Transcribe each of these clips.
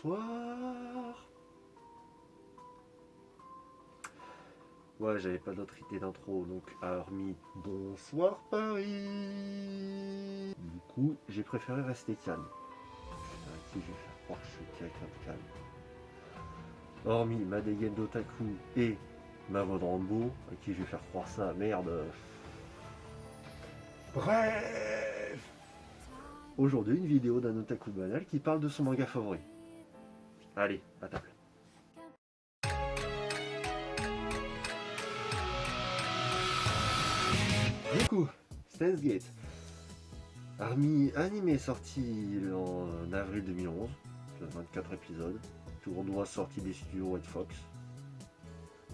Bonsoir. Ouais, j'avais pas d'autre idée d'intro, donc hormis Bonsoir Paris. Du coup, j'ai préféré rester calme. Putain, à qui je vais faire croire que je suis quelqu'un de calme. Hormis ma dégaine d'otaku et ma voix de Rambo, à qui je vais faire croire ça, merde. Bref. Aujourd'hui, une vidéo d'un otaku banal qui parle de son manga favori. Allez, à table. Du coup, Steins Gate. Animé sorti en avril 2011, 24 épisodes, tournoi sorti des studios Red Fox.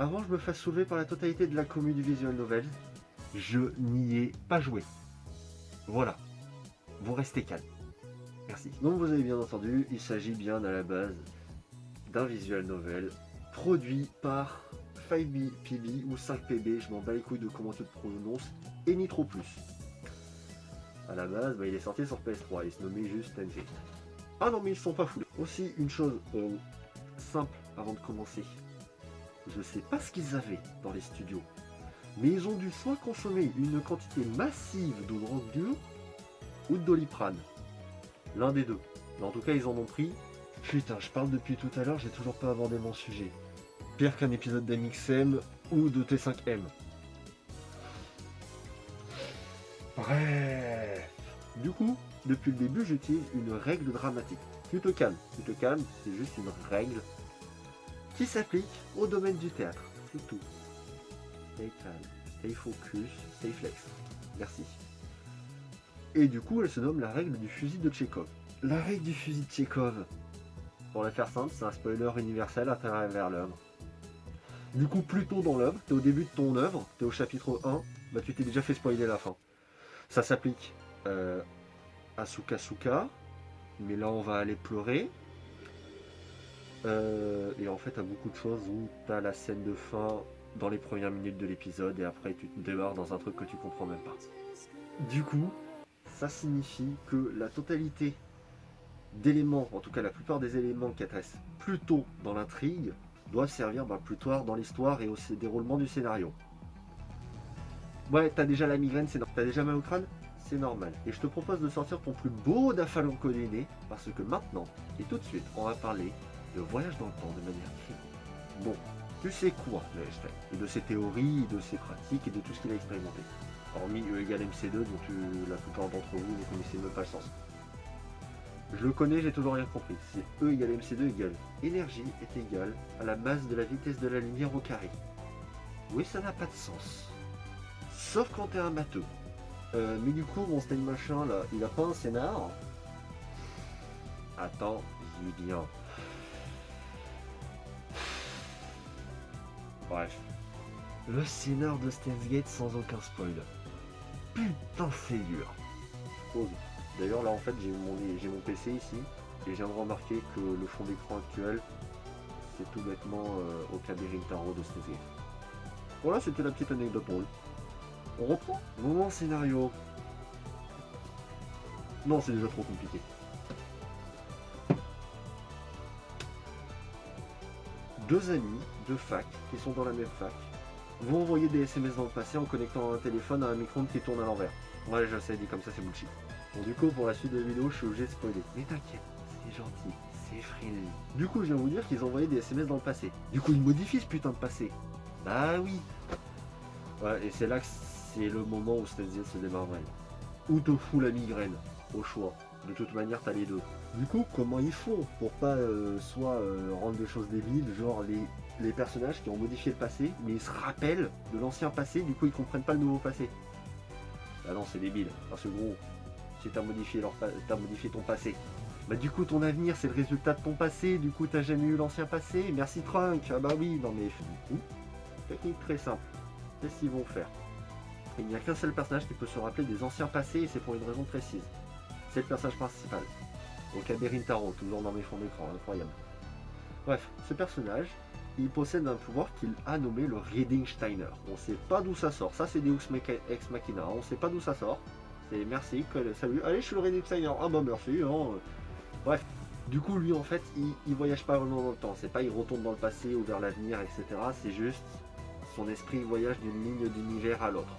Avant je me fasse soulever par la totalité de la commu du visual novel, je n'y ai pas joué. Voilà, vous restez calme. Merci. Donc vous avez bien entendu, il s'agit bien à la base d'un visual novel produit par 5PB ou 5PB, je m'en bats les couilles de comment tu te prononces, et ni trop plus. A la base, il est sorti sur PS3, il se nommait juste Steins Gate. Ah non mais ils sont pas fous. Aussi une chose simple avant de commencer. Je sais pas ce qu'ils avaient dans les studios, mais ils ont dû soit consommer une quantité massive de drogue dure ou de Doliprane. L'un des deux. Mais en tout cas ils en ont pris. Putain, je parle depuis tout à l'heure, j'ai toujours pas abordé mon sujet. Pire qu'un épisode d'MXM ou de T5M. Bref. Du coup, depuis le début, j'utilise une règle dramatique. Tu te calmes, c'est juste une règle qui s'applique au domaine du théâtre. C'est tout. Stay calm, stay focus, stay flex. Merci. Et du coup, elle se nomme la règle du fusil de Tchekhov. La règle du fusil de Tchekhov, pour la faire simple, c'est un spoiler universel à travers l'œuvre. Du coup, plus tôt dans l'œuvre, t'es au début de ton œuvre, t'es au chapitre 1, tu t'es déjà fait spoiler la fin. Ça s'applique à Sukasuka, mais là on va aller pleurer. Et en fait, à beaucoup de choses où t'as la scène de fin dans les premières minutes de l'épisode et après tu te démarres dans un truc que tu comprends même pas. Du coup, ça signifie que la totalité d'éléments, en tout cas la plupart des éléments qui adressent plus tôt dans l'intrigue, doivent servir plus tard dans l'histoire et au déroulement du scénario. Ouais, t'as déjà la migraine, t'as déjà mal au crâne, c'est normal. Et je te propose de sortir ton plus beau Dafaloncoléné, parce que maintenant, et tout de suite, on va parler de voyage dans le temps de manière critique. Bon, tu sais quoi, le Einstein, et de ses théories, de ses pratiques, et de tout ce qu'il a expérimenté. Hormis E égale MC2, dont la plupart d'entre vous ne connaissez même pas le sens. Je le connais, j'ai toujours rien compris. C'est E égale MC2 égale énergie est égale à la masse de la vitesse de la lumière au carré. Oui, ça n'a pas de sens. Sauf quand t'es un matheux. Mais du coup, mon Stein machin là, il a pas un scénar. Attends, j'y viens. Bref. Le scénar de Steins Gate sans aucun spoil. Putain, c'est dur. Pause. D'ailleurs, là en fait, j'ai mon PC ici et je viens de remarquer que le fond d'écran actuel, c'est tout bêtement Okabe Rintaro de Steins Gate. Voilà, c'était la petite anecdote drôle. On reprend. Moment scénario. Non, c'est déjà trop compliqué. Deux amis de fac qui sont dans la même fac vont envoyer des SMS dans le passé en connectant un téléphone à un micro-ondes qui tourne à l'envers. Ouais, je sais, dit comme ça, c'est bullshit. Bon, du coup, pour la suite de la vidéo, je suis obligé de spoiler. Mais t'inquiète, c'est gentil, c'est friendly. Du coup, je viens vous dire qu'ils ont envoyé des SMS dans le passé. Du coup, ils modifient ce putain de passé. Bah oui. Ouais, et c'est là que c'est le moment où Steins Gate se démarre vraiment. Ou te fout la migraine, au choix. De toute manière, t'as les deux. Du coup, comment ils font pour pas rendre des choses débiles, genre les personnages qui ont modifié le passé, mais ils se rappellent de l'ancien passé, du coup ils comprennent pas le nouveau passé. Bah non, c'est débile, parce que gros, si t'as modifié ton passé, du coup ton avenir c'est le résultat de ton passé, du coup t'as jamais eu l'ancien passé, merci Trunk. Ah bah oui, non mais du coup, technique très simple. Qu'est-ce qu'ils vont faire? Il n'y a qu'un seul personnage qui peut se rappeler des anciens passés et c'est pour une raison précise. C'est le personnage principal. Okabe Rintaro, toujours dans mes fonds d'écran, incroyable. Bref, ce personnage, il possède un pouvoir qu'il a nommé le Reading Steiner. On sait pas d'où ça sort, ça c'est Deus Ex Machina, on sait pas d'où ça sort. C'est merci, salut, allez je suis le Reading Steiner, ah bah merci, hein. Bref, Du coup, lui, en fait, il voyage pas vraiment dans le temps. C'est pas il retourne dans le passé ou vers l'avenir, etc. C'est juste son esprit voyage d'une ligne d'univers à l'autre.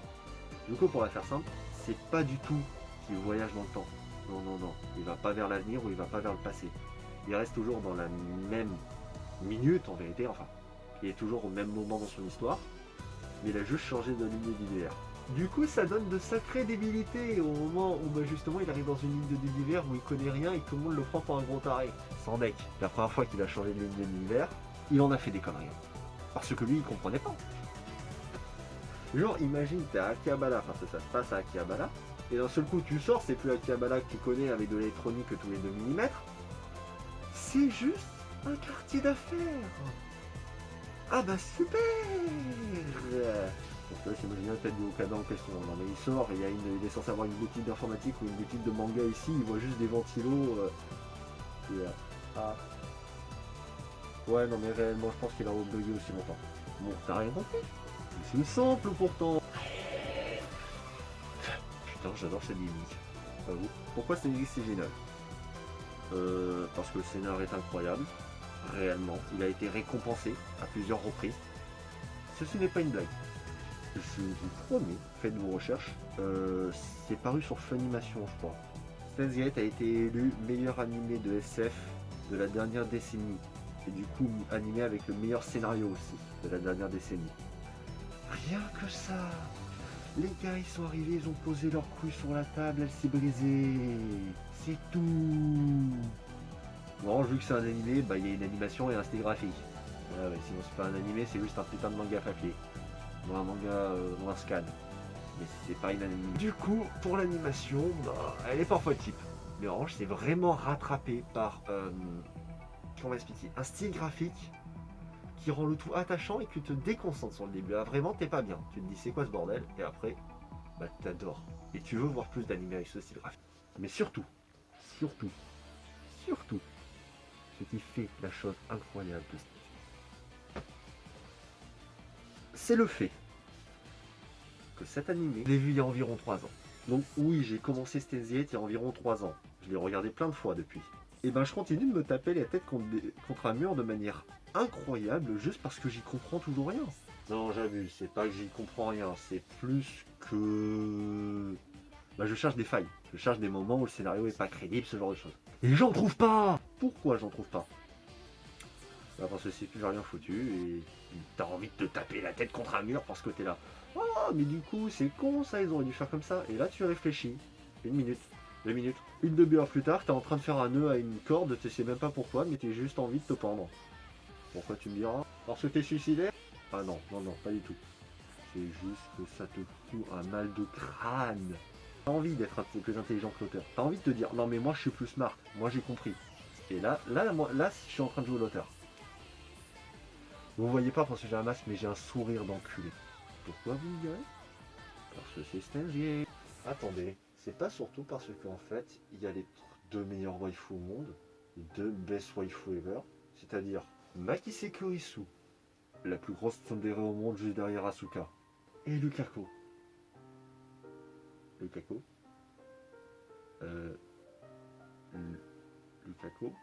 Du coup, pour la faire simple, c'est pas du tout qu'il voyage dans le temps. Non, non, non. Il va pas vers l'avenir ou il va pas vers le passé. Il reste toujours dans la même minute, en vérité, enfin. Il est toujours au même moment dans son histoire, mais il a juste changé de ligne d'univers. Du coup, ça donne de sacrées débilités au moment où justement il arrive dans une ligne d'univers où il connaît rien et tout le monde le prend pour un gros taré. Sans deck. La première fois qu'il a changé de ligne d'univers, il en a fait des conneries. Parce que lui, il comprenait pas. Genre, imagine, t'es à Akihabara, parce que ça se passe à Akihabara, et d'un seul coup tu sors, c'est plus Akihabara que tu connais avec de l'électronique tous les 2 mm. C'est juste un quartier d'affaires. Ah bah super. Donc là, j'imagine la tête du Okada en question. Non mais il sort, et il est censé avoir une boutique d'informatique ou une boutique de manga ici, il voit juste des ventilos. Ah. Ouais, non mais réellement, je pense qu'il a bugué aussi longtemps. Bon, t'as rien compris. C'est simple pourtant. Putain, j'adore cette gimmick. Pourquoi cette gimmick c'est génial? Parce que le scénar est incroyable. Réellement, il a été récompensé à plusieurs reprises. Ceci n'est pas une blague. Je vous promets, faites vos recherches. C'est paru sur Funimation, je crois. Steins Gate a été élu meilleur animé de SF de la dernière décennie. Et du coup, animé avec le meilleur scénario aussi de la dernière décennie. Rien que ça. Les gars, ils sont arrivés, ils ont posé leur couille sur la table, elle s'est brisée. C'est tout. Bon, vu que c'est un animé, bah il y a une animation et un style graphique. Ouais, sinon c'est pas un animé, c'est juste un putain de manga papier. Ou un manga ou un scan. Mais c'est pas une animation. Du coup, pour l'animation, bah, elle est parfois type. Mais Orange c'est vraiment rattrapé par comment expliquer, un style graphique qui rend le tout attachant et qui te déconcentre sur le début. Là, vraiment, t'es pas bien. Tu te dis c'est quoi ce bordel? Et après, bah t'adores. Et tu veux voir plus d'animés avec ce style graphique. Mais surtout, surtout, surtout, ce qui fait la chose incroyable de c'est le fait que cet animé, je l'ai vu il y a environ 3 ans. Donc oui, j'ai commencé Steins Gate il y a environ 3 ans. Je l'ai regardé plein de fois depuis. Et ben je continue de me taper la tête contre un mur de manière incroyable juste parce que j'y comprends toujours rien. Non, j'abuse, c'est pas que j'y comprends rien, c'est plus que... Bah, je cherche des failles, je cherche des moments où le scénario est pas crédible, ce genre de choses. Et j'en trouve pas. Pourquoi j'en trouve pas? Bah parce que c'est toujours rien foutu et t'as envie de te taper la tête contre un mur parce que t'es là. Oh, mais du coup, c'est con ça, ils auraient dû faire comme ça. Et là, tu réfléchis. 1 minute, 2 minutes. Une demi-heure plus tard, t'es en train de faire un nœud à une corde, tu sais même pas pourquoi, mais t'as juste envie de te pendre. Pourquoi tu me diras? Parce que t'es suicidaire? Ah non, non, non, pas du tout. C'est juste que ça te fout un mal de crâne. T'as envie d'être un petit peu plus intelligent que l'auteur. T'as envie de te dire, non mais moi je suis plus smart, moi j'ai compris. Et là, je suis en train de jouer l'auteur. Vous ne voyez pas parce que j'ai un masque, mais j'ai un sourire d'enculé. Pourquoi vous me direz? Parce que c'est Steins Gate. Attendez, c'est pas surtout parce qu'en fait, il y a les 2 meilleurs waifus au monde, les 2 best waifus ever, c'est-à-dire Makise Kurisu, la plus grosse tsundere au monde juste derrière Asuka, et Lukako. Lukako Lukako